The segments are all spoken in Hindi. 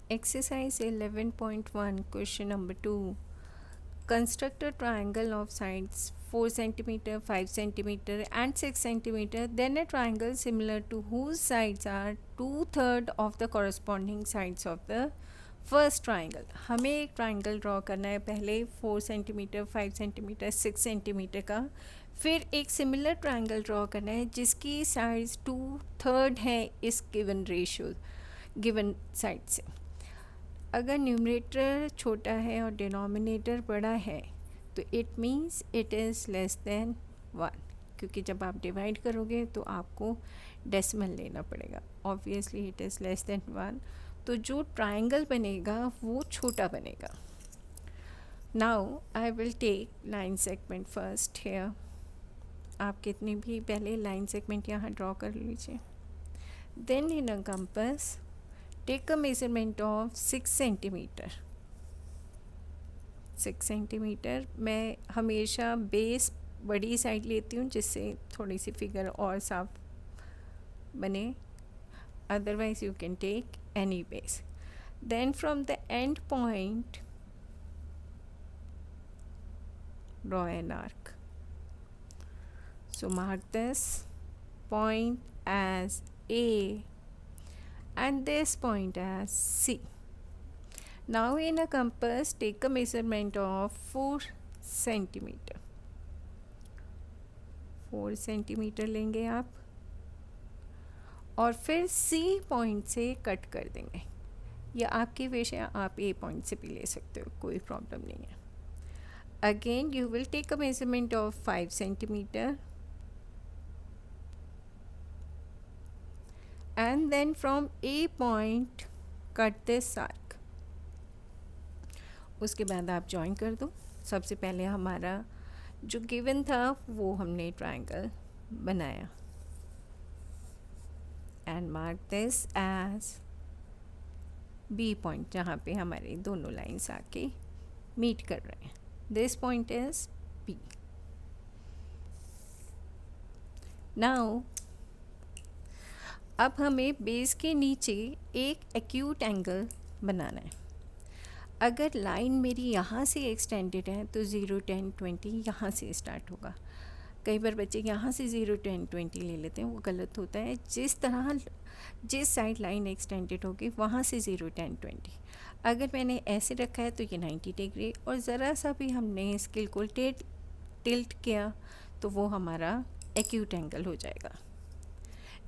Exercise 11.1, question number 2. Construct a triangle of sides 4 cm, 5 cm and 6 cm, then a triangle similar to whose sides are 2/3 of the corresponding sides of the first triangle. हमें एक ट्राइंगल ड्रॉ करना है, पहले 4 सेंटीमीटर, 5 सेंटीमीटर, 6 सेंटीमीटर का. फिर एक सिमिलर ट्राइंगल ड्रॉ करना है जिसकी साइड्स 2/3 है इस गिवन रेशियो, गिवन साइड से. अगर न्यूमरेटर छोटा है और डिनोमिनेटर बड़ा है तो it means it is less than 1, क्योंकि जब आप डिवाइड करोगे तो आपको डेसिमल लेना पड़ेगा. Obviously it is less than 1, तो जो ट्राइंगल बनेगा वो छोटा बनेगा. Now I will take line segment first here. आप कितनी भी पहले लाइन सेगमेंट यहाँ ड्रॉ कर लीजिए. Then in a compass take a measurement of 6 centimetre. 6 centimetre. मैं हमेशा बेस बड़ी साइड लेती हूँ जिससे थोड़ी सी फिगर और साफ बने. Otherwise you can take any base. Then from the end point draw an arc. So mark this point as A and this point as C. Now in a compass take a measurement of 4 centimeter. 4 centimeter लेंगे आप और फिर C पॉइंट से कट कर देंगे, या आपकी विश है आप A पॉइंट से भी ले सकते हो, कोई प्रॉब्लम नहीं है. Again you will take a measurement of 5 centimetre and then from A point cut this arc. उसके बाद आप जॉइन कर दो. सबसे पहले हमारा जो गिवन था वो हमने ट्राइंगल बनाया. And mark this as B point, जहाँ पे हमारे दोनों लाइंस आके मीट कर रहे हैं. This point is B. Now अब हमें बेस के नीचे एक एक्यूट एंगल बनाना है. अगर लाइन मेरी यहाँ से एक्सटेंडेड है तो 0, 10, 20 यहाँ से स्टार्ट होगा. कई बार बच्चे यहाँ से 0, 10, 20 ले लेते हैं, वो गलत होता है. जिस साइड लाइन एक्सटेंडेड होगी वहाँ से 0, 10, 20. अगर मैंने ऐसे रखा है तो ये 90 डिग्री, और ज़रा सा भी हमने स्केल को टिल्ट किया तो वो हमारा एक्यूट एंगल हो जाएगा.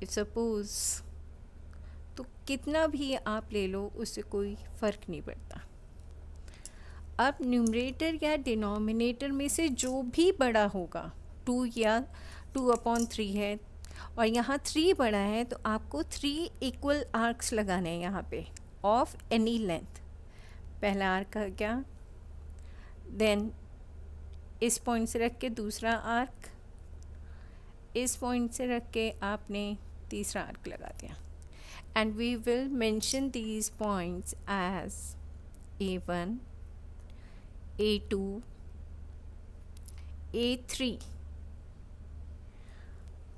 इफ सपोज़ तो कितना भी आप ले लो उससे कोई फ़र्क नहीं पड़ता. अब न्यूमरेटर या डिनोमिनेटर में से जो भी बड़ा होगा, 2 या 2/3 है और यहाँ 3 बड़ा है, तो आपको 3 इक्वल आर्क्स लगाने हैं यहाँ पे ऑफ एनी लेंथ. पहला आर्क का क्या, देन इस पॉइंट से रख के दूसरा आर्क, इस पॉइंट से रख के आपने तीसरा आर्क लगा दिया. And we will mention these points as A1, A2, A3.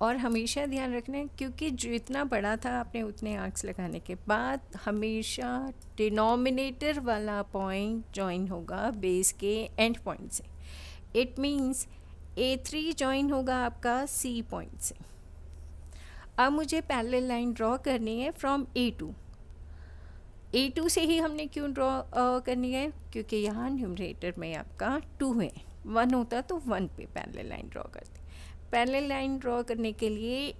और हमेशा ध्यान रखना है क्योंकि जितना बड़ा था आपने उतने आर्क्स लगाने के बाद हमेशा डिनोमिनेटर वाला पॉइंट जॉइन होगा बेस के एंड पॉइंट से. इट मीन्स A3 जॉइन होगा आपका C पॉइंट से. अब मुझे पैरेलल लाइन ड्रॉ करनी है फ्रॉम A2. A2 से ही हमने क्यों ड्रॉ करनी है, क्योंकि यहाँ न्यूमरेटर में आपका 2 है. 1 होता तो 1 पे पैरेलल लाइन ड्रॉ करते. पैरेलल लाइन ड्रॉ करने के लिए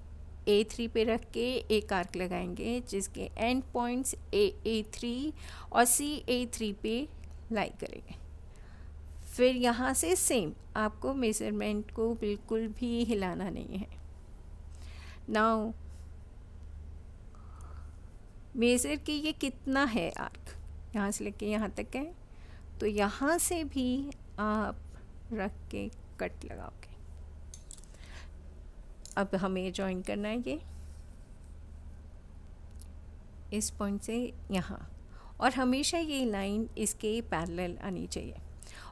A3 पे रख के एक आर्क लगाएंगे जिसके एंड पॉइंट्स A3 और A3 पे लाई करेंगे. फिर यहाँ से सेम, आपको मेजरमेंट को बिल्कुल भी हिलाना नहीं है. नाउ मेज़र कि ये कितना है आर्क, यहाँ से लेके यहाँ तक है, तो यहाँ से भी आप रख के कट लगाओगे. अब हमें जॉइन करना है ये इस पॉइंट से यहाँ, और हमेशा ये लाइन इसके पैरेलल आनी चाहिए.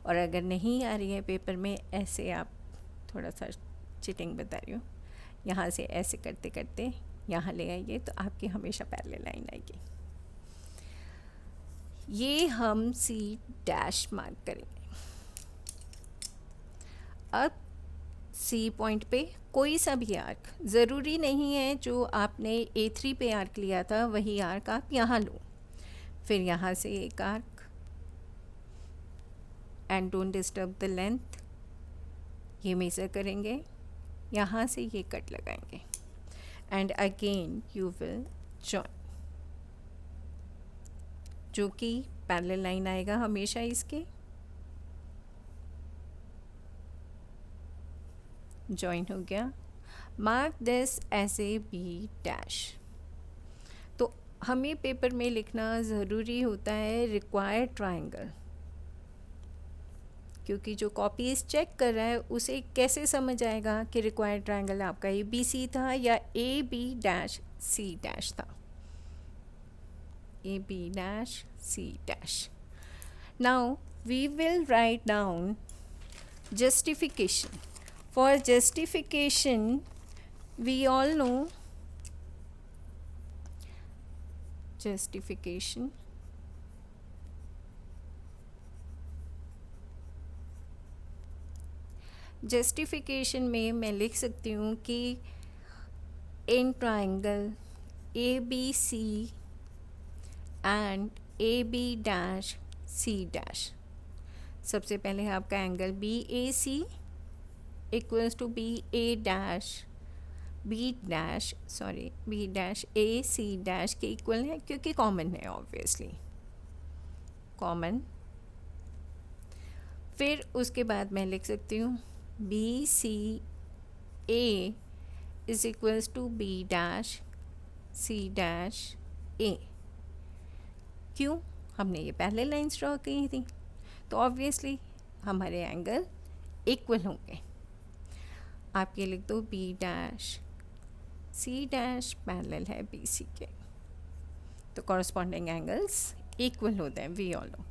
और अगर नहीं आ रही है पेपर में, ऐसे आप थोड़ा सा चिटिंग बता रही हूँ, यहाँ से ऐसे करते करते यहाँ ले आइए तो आपकी हमेशा पैरेलल लाइन आएगी. ये हम सी डैश मार्क करेंगे। अब सी पॉइंट पे कोई सा भी आर्क, ज़रूरी नहीं है जो आपने A3 पे आर्क लिया था वही आर्क आप यहाँ लो। फिर यहाँ से एक arc and don't disturb the length, ये मेज़र करेंगे, यहाँ से ये कट लगाएंगे and again you will join, जो कि पैरेलल लाइन आएगा हमेशा इसके। जॉइन हो गया। Mark this as A B dash. तो हमें पेपर में लिखना ज़रूरी होता है रिक्वायर्ड ट्राइंगल, क्योंकि जो कॉपीज चेक कर रहा है उसे कैसे समझ आएगा कि रिक्वायर्ड ट्राइंगल आपका ए बी सी था या A B dash C dash था। A B dash C dash. Now we will write down justification. For justification, we all know justification में मैं लिख सकती हूँ कि in triangle A B C and A B dash C dash, सबसे पहले आपका angle B A C equals to B dash A C dash के इक्वल है, क्योंकि कॉमन है ऑब्वियसली, कॉमन। फिर उसके बाद मैं लिख सकती हूँ B C A is equals to B dash C dash A. क्यों? हमने ये पहले लाइन्स ड्रॉ की थी, तो ऑब्वियसली हमारे एंगल इक्वल होंगे। आप ये लिख दो B dash C dash parallel है बी सी के, तो कॉरस्पॉन्डिंग एंगल्स इक्वल होते हैं, वी ऑल नो।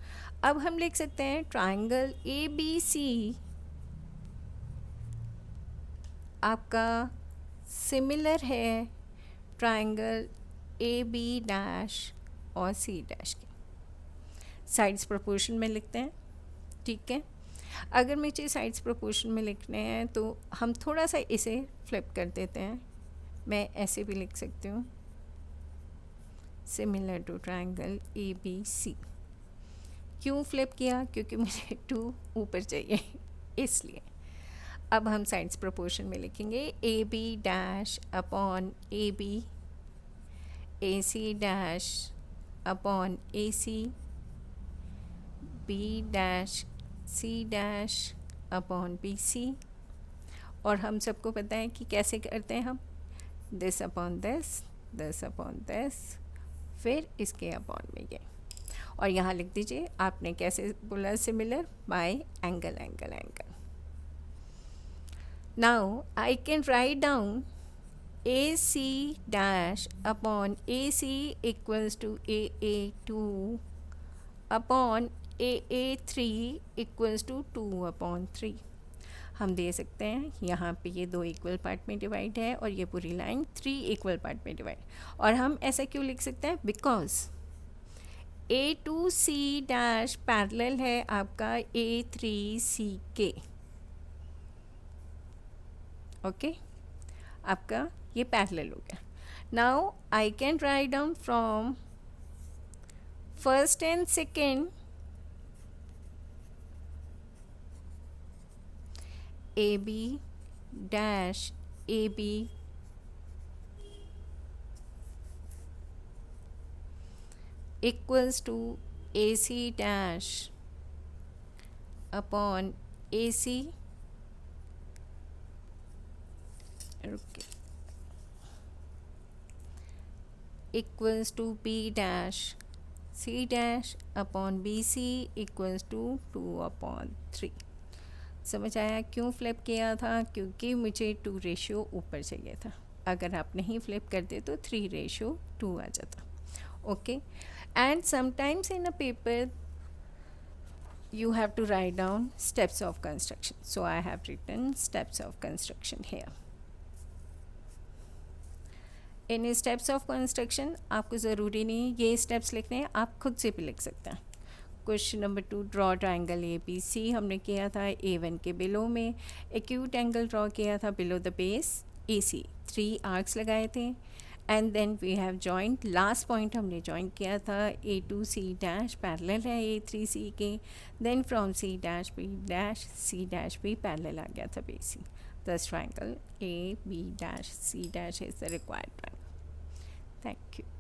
अब हम लिख सकते हैं ट्राइंगल ए बी सी आपका सिमिलर है ट्राइंगल ए बी डैश और सी डैश के। साइड्स प्रोपोर्शन में लिखते हैं, ठीक है। अगर मुझे साइड्स प्रोपोर्शन में लिखने हैं तो हम थोड़ा सा इसे फ्लिप कर देते हैं। मैं ऐसे भी लिख सकती हूँ similar to triangle A B C. क्यों फ्लिप किया? क्योंकि मुझे 2 ऊपर चाहिए इसलिए। अब हम साइड्स प्रोपोर्शन में लिखेंगे A B dash upon A B, A C dash upon A C, B dash C dash upon B C. और हम सबको पता है कि कैसे करते हैं हम, this upon this, this upon this, फिर इसके अपॉन में ये। और यहाँ लिख दीजिए आपने कैसे बोला similar, by angle angle angle. Now I can write down A C dash upon A C equals to A 2 upon A 3 equals to 2/3। हम दे सकते हैं यहाँ पे ये 2 इक्वल पार्ट में डिवाइड है और ये पूरी लाइन 3 इक्वल पार्ट में डिवाइड। और हम ऐसा क्यों लिख सकते हैं? बिकॉज A2C डैश पैरेलल है आपका A3C के, ओके आपका ये पैरेलल हो गया। Now I can write down from first and second AB dash AB equals to AC dash upon AC, equals to B dash C dash upon BC equals to 2/3। समझ आया क्यों फ्लिप किया था? क्योंकि मुझे 2 रेशियो ऊपर चाहिए था। अगर आप नहीं फ्लिप करते तो 3:2 आ जाता, okay. And sometimes in a paper you have to write down steps of construction, so I have written steps of construction here. In steps of construction आपको ज़रूरी नहीं ये स्टेप्स लिखने हैं, आप खुद से भी लिख सकते हैं। Question number 2, draw triangle A B C हमने किया था A1 के बिलो में, एक्यूट एंगल ड्रॉ किया था below the base AC, 3 arcs लगाए थे and then we have joint, last point हमने जॉइन किया था A2C डैश पैरेलल है A3C के, then from C dash B dash C dash B parallel आ गया था BC, this triangle A B dash C dash is the required triangle. Thank you.